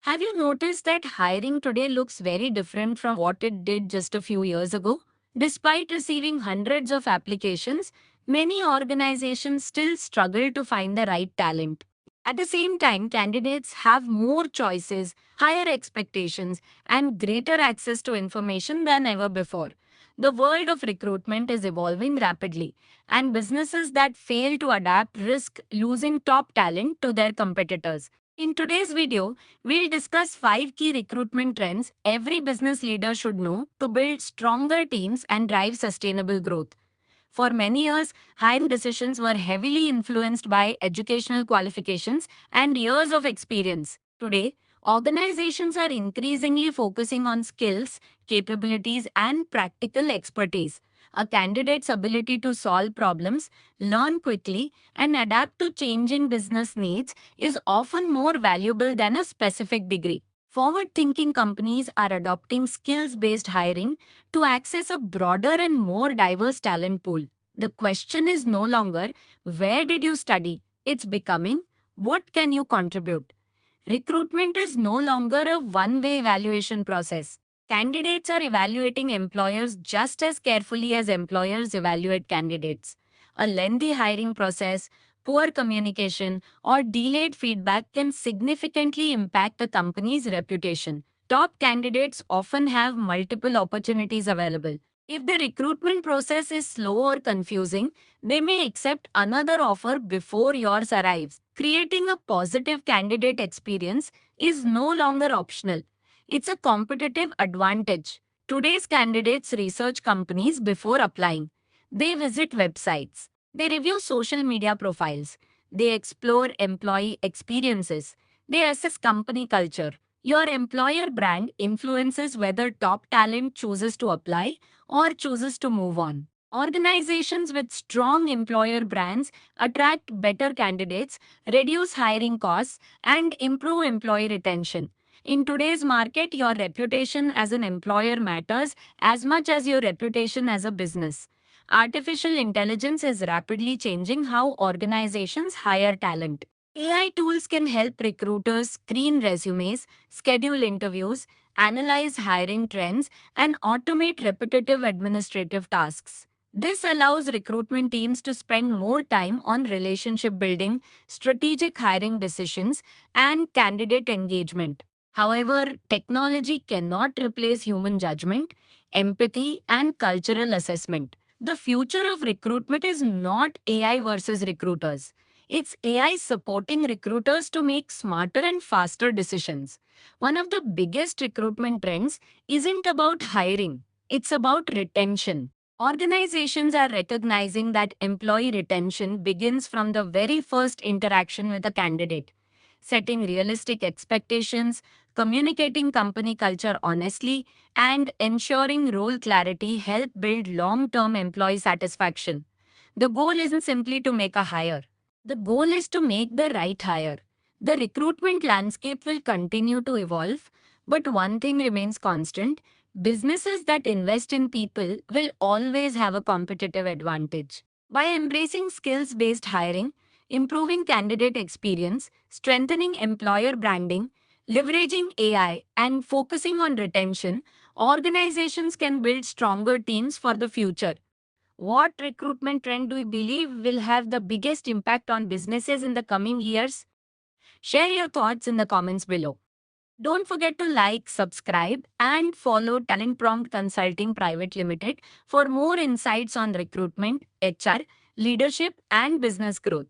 Have you noticed that hiring today looks very different from what it did just a few years ago? Despite receiving hundreds of applications, many organizations still struggle to find the right talent. At the same time, candidates have more choices, higher expectations, and greater access to information than ever before. The world of recruitment is evolving rapidly, and businesses that fail to adapt risk losing top talent to their competitors. In today's video, we'll discuss 5 key recruitment trends every business leader should know to build stronger teams and drive sustainable growth. For many years, hiring decisions were heavily influenced by educational qualifications and years of experience. Today, organizations are increasingly focusing on skills, capabilities, and practical expertise. A candidate's ability to solve problems, learn quickly, and adapt to changing business needs is often more valuable than a specific degree. Forward thinking companies are adopting skills based hiring to access a broader and more diverse talent pool. The question is no longer, where did you study? It's becoming, what can you contribute? Recruitment is no longer a one way evaluation process. Candidates are evaluating employers just as carefully as employers evaluate candidates. A lengthy hiring process, poor communication, or delayed feedback can significantly impact a company's reputation. Top candidates often have multiple opportunities available. If the recruitment process is slow or confusing, they may accept another offer before yours arrives. Creating a positive candidate experience is no longer optional. It's a competitive advantage. Today's candidates research companies before applying. They visit websites. They review social media profiles. They explore employee experiences. They assess company culture. Your employer brand influences whether top talent chooses to apply or chooses to move on. Organizations with strong employer brands attract better candidates, reduce hiring costs, and improve employee retention. In today's market, your reputation as an employer matters as much as your reputation as a business. Artificial intelligence is rapidly changing how organizations hire talent. AI tools can help recruiters screen resumes, schedule interviews, analyze hiring trends, and automate repetitive administrative tasks. This allows recruitment teams to spend more time on relationship building, strategic hiring decisions, and candidate engagement. However, technology cannot replace human judgment, empathy, and cultural assessment. The future of recruitment is not AI versus recruiters. It's AI supporting recruiters to make smarter and faster decisions. One of the biggest recruitment trends isn't about hiring, it's about retention. Organizations are recognizing that employee retention begins from the very first interaction with a candidate. Setting realistic expectations, communicating company culture honestly, and ensuring role clarity help build long term employee satisfaction. The goal isn't simply to make a hire, the goal is to make the right hire. The recruitment landscape will continue to evolve, but one thing remains constant: businesses that invest in people will always have a competitive advantage. By embracing skills based hiring, improving candidate experience, strengthening employer branding, leveraging AI, and focusing on retention, organizations can build stronger teams for the future. What recruitment trend do you believe will have the biggest impact on businesses in the coming years? Share your thoughts in the comments below. Don't forget to like, subscribe, and follow Talent Prompt Consulting Private Limited for more insights on recruitment, HR, leadership, and business growth.